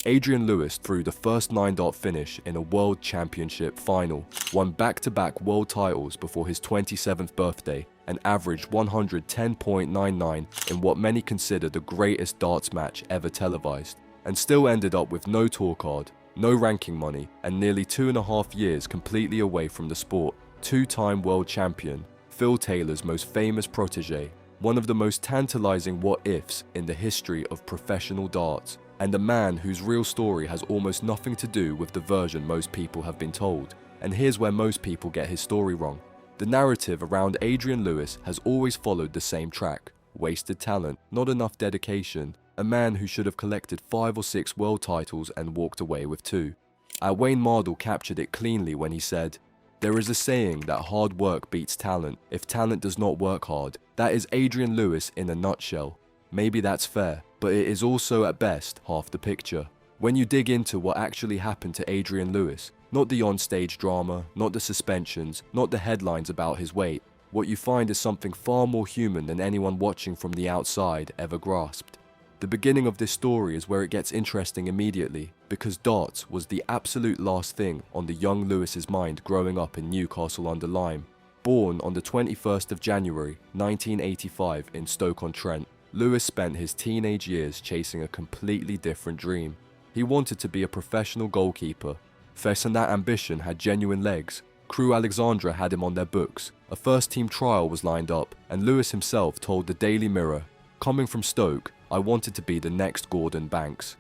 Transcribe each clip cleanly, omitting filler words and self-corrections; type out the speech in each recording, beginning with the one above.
Adrian Lewis threw the first 9-dart finish in a World Championship final, won back-to-back world titles before his 27th birthday, and averaged 110.99 in what many consider the greatest darts match ever televised, and still ended up with no tour card, no ranking money, and nearly 2.5 years completely away from the sport. Two-time world champion, Phil Taylor's most famous protege, one of the most tantalizing what-ifs in the history of professional darts, and a man whose real story has almost nothing to do with the version most people have been told. And here's where most people get his story wrong. The narrative around Adrian Lewis has always followed the same track: wasted talent, not enough dedication, a man who should have collected 5 or 6 world titles and walked away with 2. Wayne Mardle captured it cleanly when he said, "There is a saying that hard work beats talent if talent does not work hard. That is Adrian Lewis in a nutshell." Maybe that's fair, but it is also at best half the picture. When you dig into what actually happened to Adrian Lewis, not the on-stage drama, not the suspensions, not the headlines about his weight, what you find is something far more human than anyone watching from the outside ever grasped. The beginning of this story is where it gets interesting immediately, because darts was the absolute last thing on the young Lewis's mind growing up in Newcastle-under-Lyme. Born on the 21st of January 1985 in Stoke-on-Trent, Lewis spent his teenage years chasing a completely different dream. He wanted to be a professional goalkeeper. Facing that ambition had genuine legs. Crewe Alexandra had him on their books, a first-team trial was lined up, and Lewis himself told the Daily Mirror, "Coming from Stoke, I wanted to be the next Gordon Banks."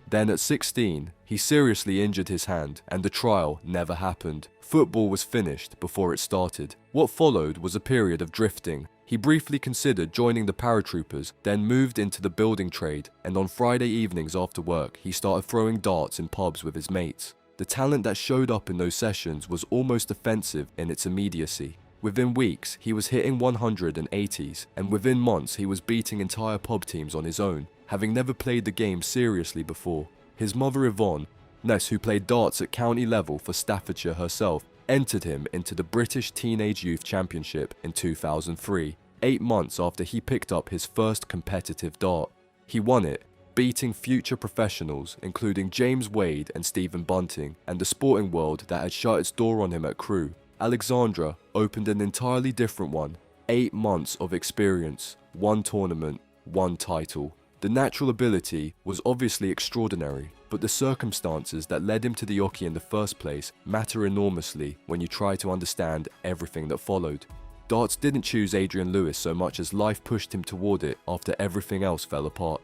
Then at 16, he seriously injured his hand, and the trial never happened. Football was finished before it started. What followed was a period of drifting. He briefly considered joining the paratroopers, then moved into the building trade, and on Friday evenings after work, he started throwing darts in pubs with his mates. The talent that showed up in those sessions was almost offensive in its immediacy. Within weeks, he was hitting 180s, and within months he was beating entire pub teams on his own, having never played the game seriously before. His mother Yvonne, who played darts at county level for Staffordshire herself, entered him into the British Teenage Youth Championship in 2003, 8 months after he picked up his first competitive dart. He won it, beating future professionals including James Wade and Stephen Bunting, and the sporting world that had shut its door on him at Crewe. Alexandra opened an entirely different one. 8 months of experience, 1 tournament, 1 title. The natural ability was obviously extraordinary, but the circumstances that led him to the Oki in the first place matter enormously when you try to understand everything that followed. Darts didn't choose Adrian Lewis so much as life pushed him toward it after everything else fell apart.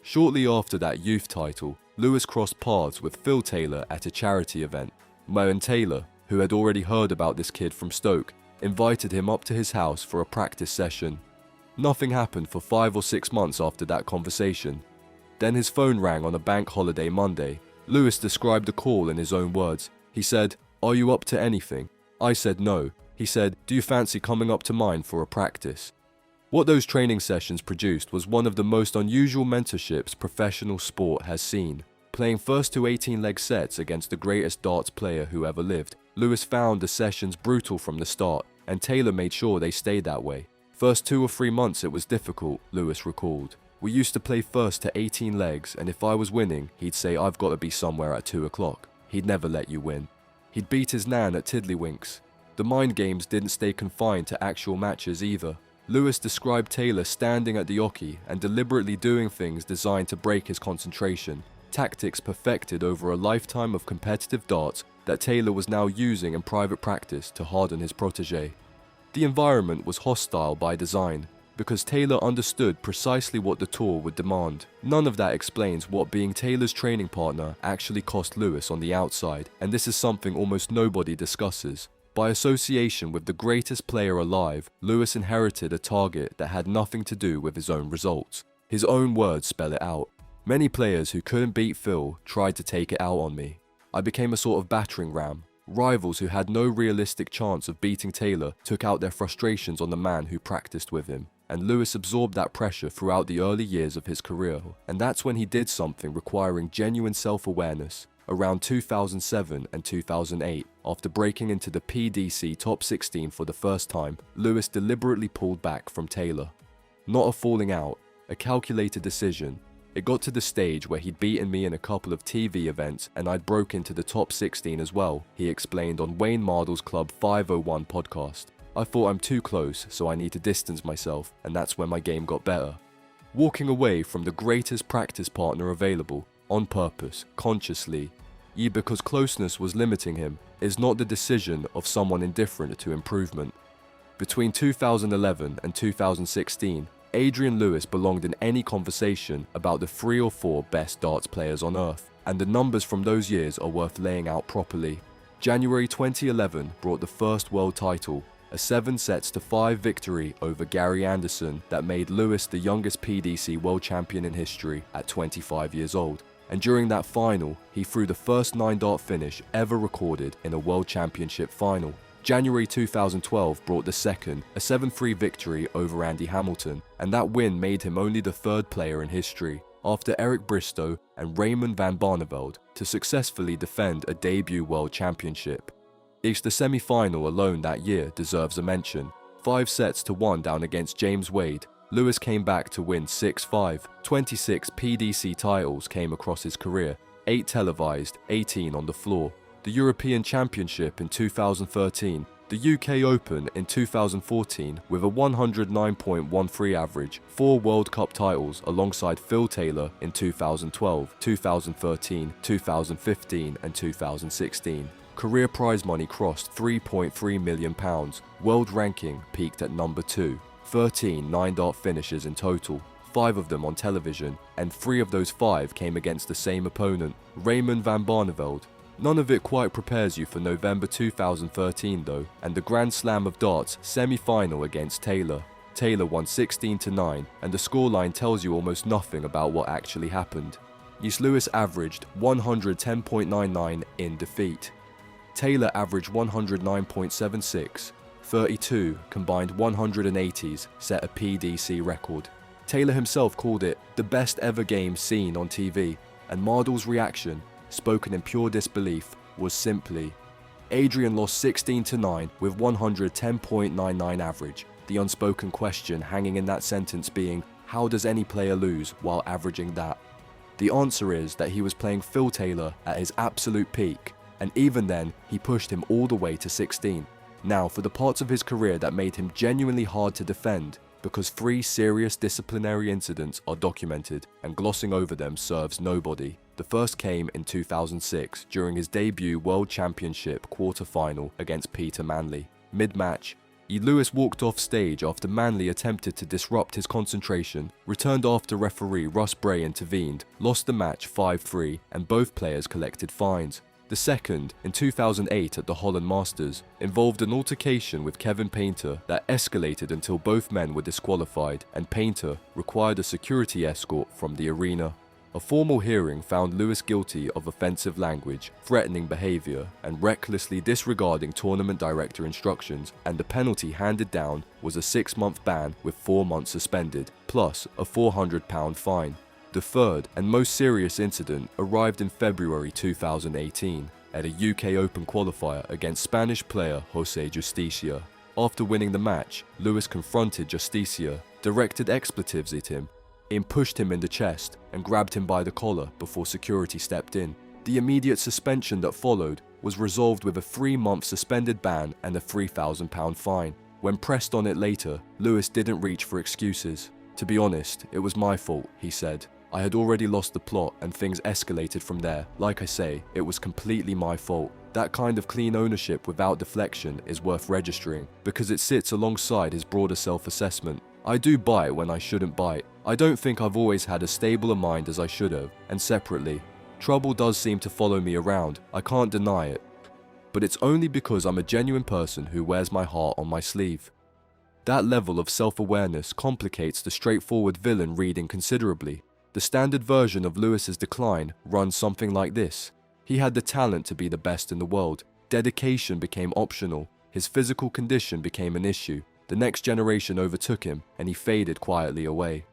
Shortly after that youth title, Lewis crossed paths with Phil Taylor at a charity event. Moen Taylor, who had already heard about this kid from Stoke, invited him up to his house for a practice session. Nothing happened for 5 or 6 months after that conversation. Then his phone rang on a bank holiday Monday. Lewis described the call in his own words. He said, "Are you up to anything?" I said no. He said, "Do you fancy coming up to mine for a practice?" What those training sessions produced was one of the most unusual mentorships professional sport has seen. Playing first to 18-leg sets against the greatest darts player who ever lived, Lewis found the sessions brutal from the start, and Taylor made sure they stayed that way. First 2 or 3 months it was difficult, Lewis recalled. We used to play first to 18 legs, and if I was winning, he'd say I've got to be somewhere at 2 o'clock. He'd never let you win. He'd beat his nan at Tiddlywinks. The mind games didn't stay confined to actual matches either. Lewis described Taylor standing at the Oki and deliberately doing things designed to break his concentration, tactics perfected over a lifetime of competitive darts that Taylor was now using in private practice to harden his protege. The environment was hostile by design, because Taylor understood precisely what the tour would demand. None of that explains what being Taylor's training partner actually cost Lewis on the outside, and this is something almost nobody discusses. By association with the greatest player alive, Lewis inherited a target that had nothing to do with his own results. His own words spell it out. Many players who couldn't beat Phil tried to take it out on me. I became a sort of battering ram. Rivals who had no realistic chance of beating Taylor took out their frustrations on the man who practiced with him, and Lewis absorbed that pressure throughout the early years of his career, and that's when he did something requiring genuine self-awareness. Around 2007 and 2008, after breaking into the PDC Top 16 for the first time, Lewis deliberately pulled back from Taylor. Not a falling out, a calculated decision. It got to the stage where he'd beaten me in a couple of TV events and I'd broke into the top 16 as well, he explained on Wayne Mardle's Club 501 podcast. I thought I'm too close, so I need to distance myself, and that's when my game got better. Walking away from the greatest practice partner available, on purpose, consciously, because closeness was limiting him, is not the decision of someone indifferent to improvement. Between 2011 and 2016, Adrian Lewis belonged in any conversation about the 3 or 4 best darts players on earth, and the numbers from those years are worth laying out properly. January 2011 brought the first world title, a 7-5 victory over Gary Anderson that made Lewis the youngest PDC world champion in history at 25 years old. And during that final, he threw the first 9-dart finish ever recorded in a world championship final. January 2012 brought the second, a 7-3 victory over Andy Hamilton, and that win made him only the 3rd player in history, after Eric Bristow and Raymond van Barneveld, to successfully defend a debut world championship. The semi-final alone that year deserves a mention. 5-1 down against James Wade, Lewis came back to win 6-5. 26 PDC titles came across his career, 8 televised, 18 on the floor. The European Championship in 2013, the UK Open in 2014 with a 109.13 average, 4 World Cup titles alongside Phil Taylor in 2012, 2013, 2015 and 2016. Career prize money crossed £3.3 million, world ranking peaked at number 2, 13 9-dart finishes in total, 5 of them on television, and 3 of those 5 came against the same opponent, Raymond van Barneveld. None of it quite prepares you for November 2013 though, and the Grand Slam of Darts semi-final against Taylor. Taylor won 16-9, and the scoreline tells you almost nothing about what actually happened. Lewis averaged 110.99 in defeat. Taylor averaged 109.76. 32 combined 180s set a PDC record. Taylor himself called it the best ever game seen on TV, and Mardle's reaction, spoken in pure disbelief, was simply, Adrian lost 16-9 with 110.99 average, the unspoken question hanging in that sentence being, how does any player lose while averaging that? The answer is that he was playing Phil Taylor at his absolute peak, and even then, he pushed him all the way to 16. Now, for the parts of his career that made him genuinely hard to defend, because 3 serious disciplinary incidents are documented, and glossing over them serves nobody. The first came in 2006 during his debut World Championship quarter-final against Peter Manley. Mid-match, Lewis walked off stage after Manley attempted to disrupt his concentration, returned after referee Russ Bray intervened, lost the match 5-3, and both players collected fines. The second, in 2008 at the Holland Masters, involved an altercation with Kevin Painter that escalated until both men were disqualified, and Painter required a security escort from the arena. A formal hearing found Lewis guilty of offensive language, threatening behavior, and recklessly disregarding tournament director instructions, and the penalty handed down was a 6-month ban with 4 months suspended, plus a £400 fine. The third and most serious incident arrived in February 2018 at a UK Open qualifier against Spanish player Jose Justicia. After winning the match, Lewis confronted Justicia, directed expletives at him, pushed him in the chest, and grabbed him by the collar before security stepped in. The immediate suspension that followed was resolved with a 3-month suspended ban and a £3,000 fine. When pressed on it later, Lewis didn't reach for excuses. To be honest, it was my fault, he said. I had already lost the plot and things escalated from there. Like I say, it was completely my fault. That kind of clean ownership without deflection is worth registering because it sits alongside his broader self-assessment. I do bite when I shouldn't bite. I don't think I've always had as stable a mind as I should have, and separately, trouble does seem to follow me around, I can't deny it. But it's only because I'm a genuine person who wears my heart on my sleeve. That level of self-awareness complicates the straightforward villain reading considerably. The standard version of Lewis's decline runs something like this. He had the talent to be the best in the world. Dedication became optional. His physical condition became an issue. The next generation overtook him, and he faded quietly away.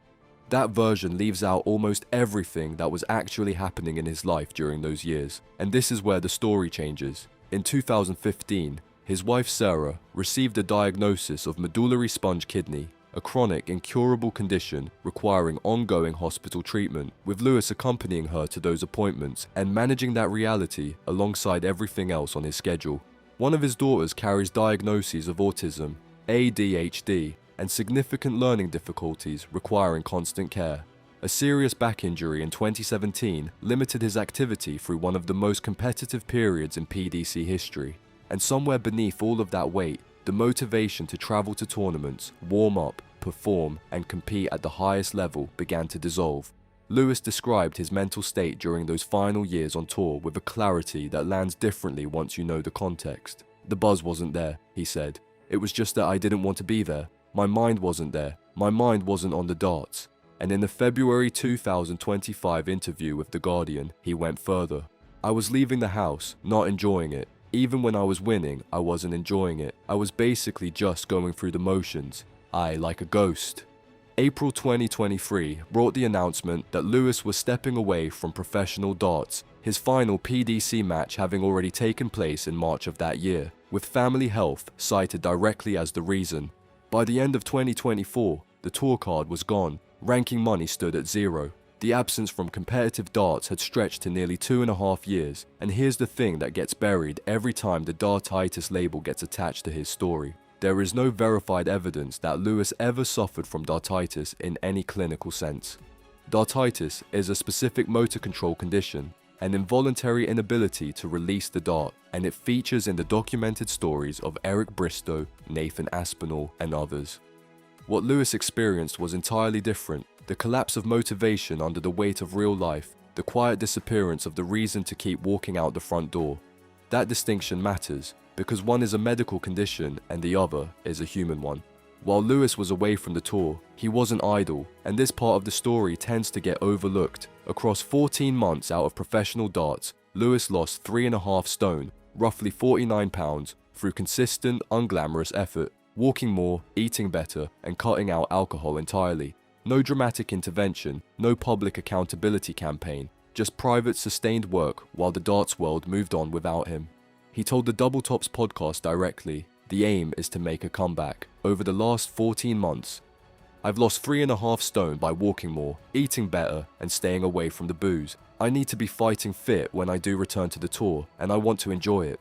That version leaves out almost everything that was actually happening in his life during those years. And this is where the story changes. In 2015, his wife Sarah received a diagnosis of medullary sponge kidney. a chronic, incurable condition requiring ongoing hospital treatment, with Lewis accompanying her to those appointments and managing that reality alongside everything else on his schedule. One of his daughters carries diagnoses of autism, ADHD, and significant learning difficulties requiring constant care. A serious back injury in 2017 limited his activity through one of the most competitive periods in PDC history. And somewhere beneath all of that weight, the motivation to travel to tournaments, warm up, perform, and compete at the highest level began to dissolve. Lewis described his mental state during those final years on tour with a clarity that lands differently once you know the context. The buzz wasn't there, he said. It was just that I didn't want to be there. My mind wasn't there. My mind wasn't on the darts. And in the February 2025 interview with The Guardian, he went further. I was leaving the house, not enjoying it. Even when I was winning, I wasn't enjoying it. I was basically just going through the motions. Like a ghost. April 2023 brought the announcement that Lewis was stepping away from professional darts, his final PDC match having already taken place in March of that year, with family health cited directly as the reason. By the end of 2024, the tour card was gone, ranking money stood at zero. The absence from competitive darts had stretched to nearly 2.5 years, and here's the thing that gets buried every time the dartitis label gets attached to his story. There is no verified evidence that Lewis ever suffered from dartitis in any clinical sense. Dartitis is a specific motor control condition, an involuntary inability to release the dart, and it features in the documented stories of Eric Bristow, Nathan Aspinall, and others. What Lewis experienced was entirely different. The collapse of motivation under the weight of real life, the quiet disappearance of the reason to keep walking out the front door. That distinction matters, because one is a medical condition and the other is a human one. While Lewis was away from the tour, he wasn't idle, and this part of the story tends to get overlooked. Across 14 months out of professional darts, Lewis lost 3.5 stone, roughly 49 pounds, through consistent, unglamorous effort, walking more, eating better, and cutting out alcohol entirely. No dramatic intervention, no public accountability campaign, just private sustained work while the darts world moved on without him. He told the Double Tops podcast directly, the aim is to make a comeback. Over the last 14 months, I've lost 3.5 stone by walking more, eating better, and staying away from the booze. I need to be fighting fit when I do return to the tour, and I want to enjoy it.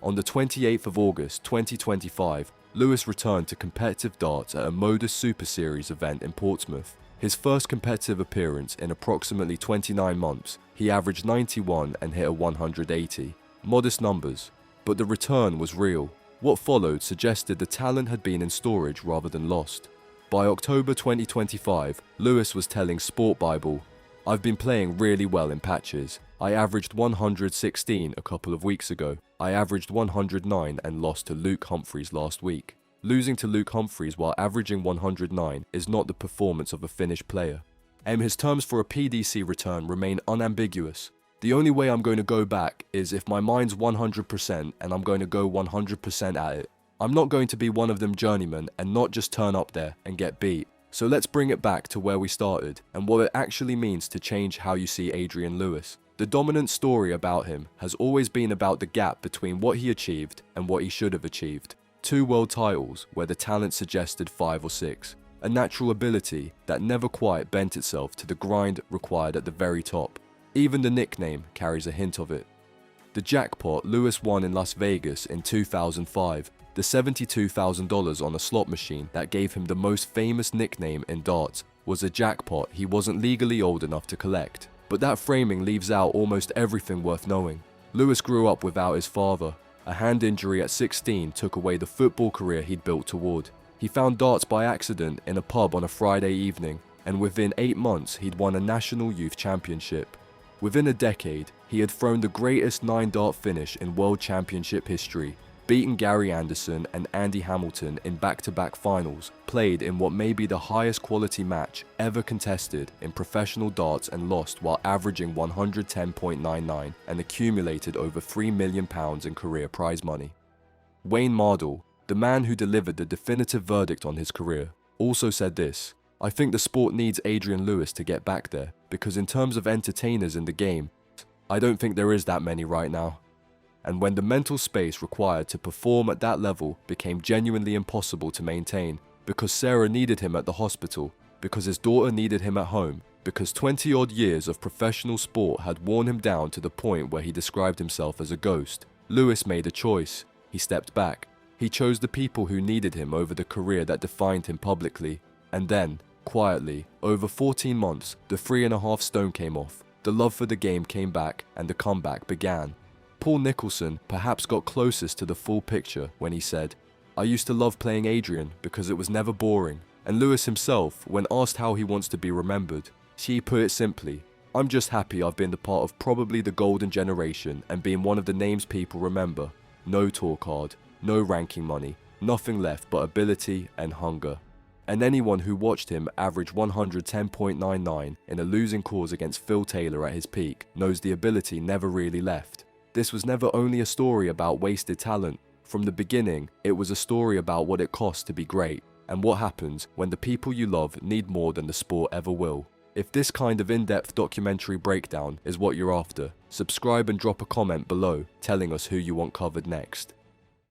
On the 28th of August 2025, Lewis returned to competitive darts at a Modus Super Series event in Portsmouth. His first competitive appearance in approximately 29 months, he averaged 91 and hit a 180. Modest numbers, but the return was real. What followed suggested the talent had been in storage rather than lost. By October 2025, Lewis was telling Sport Bible, "I've been playing really well in patches. I averaged 116 a couple of weeks ago. I averaged 109 and lost to Luke Humphreys last week." Losing to Luke Humphreys while averaging 109 is not the performance of a finished player. His terms for a PDC return remain unambiguous. The only way I'm going to go back is if my mind's 100% and I'm going to go 100% at it. I'm not going to be one of them journeymen and not just turn up there and get beat. So let's bring it back to where we started and what it actually means to change how you see Adrian Lewis. The dominant story about him has always been about the gap between what he achieved and what he should have achieved. 2 world titles where the talent suggested 5 or 6. A natural ability that never quite bent itself to the grind required at the very top. Even the nickname carries a hint of it. The jackpot Lewis won in Las Vegas in 2005, the $72,000 on a slot machine that gave him the most famous nickname in darts, was a jackpot he wasn't legally old enough to collect. But that framing leaves out almost everything worth knowing. Lewis grew up without his father. A hand injury at 16 took away the football career he'd built toward. He found darts by accident in a pub on a Friday evening, and within 8 months he'd won a national youth championship. Within a decade, he had thrown the greatest 9-dart finish in World Championship history, beaten Gary Anderson and Andy Hamilton in back-to-back finals, played in what may be the highest quality match ever contested in professional darts and lost while averaging 110.99 and accumulated over £3 million in career prize money. Wayne Mardle, the man who delivered the definitive verdict on his career, also said this: "I think the sport needs Adrian Lewis to get back there, because in terms of entertainers in the game, I don't think there is that many right now." And when the mental space required to perform at that level became genuinely impossible to maintain, because Sarah needed him at the hospital, because his daughter needed him at home, because 20-odd years of professional sport had worn him down to the point where he described himself as a ghost. Lewis made a choice. He stepped back. He chose the people who needed him over the career that defined him publicly. And then, quietly, over 14 months, the 3.5 stone came off. The love for the game came back, and the comeback began. Paul Nicholson perhaps got closest to the full picture when he said, "I used to love playing Adrian because it was never boring." And Lewis himself, when asked how he wants to be remembered, he put it simply, "I'm just happy I've been the part of probably the golden generation and being one of the names people remember. No tour card, no ranking money, nothing left but ability and hunger." And anyone who watched him average 110.99 in a losing cause against Phil Taylor at his peak knows the ability never really left. This was never only a story about wasted talent. From the beginning, it was a story about what it costs to be great, and what happens when the people you love need more than the sport ever will. If this kind of in-depth documentary breakdown is what you're after, subscribe and drop a comment below telling us who you want covered next.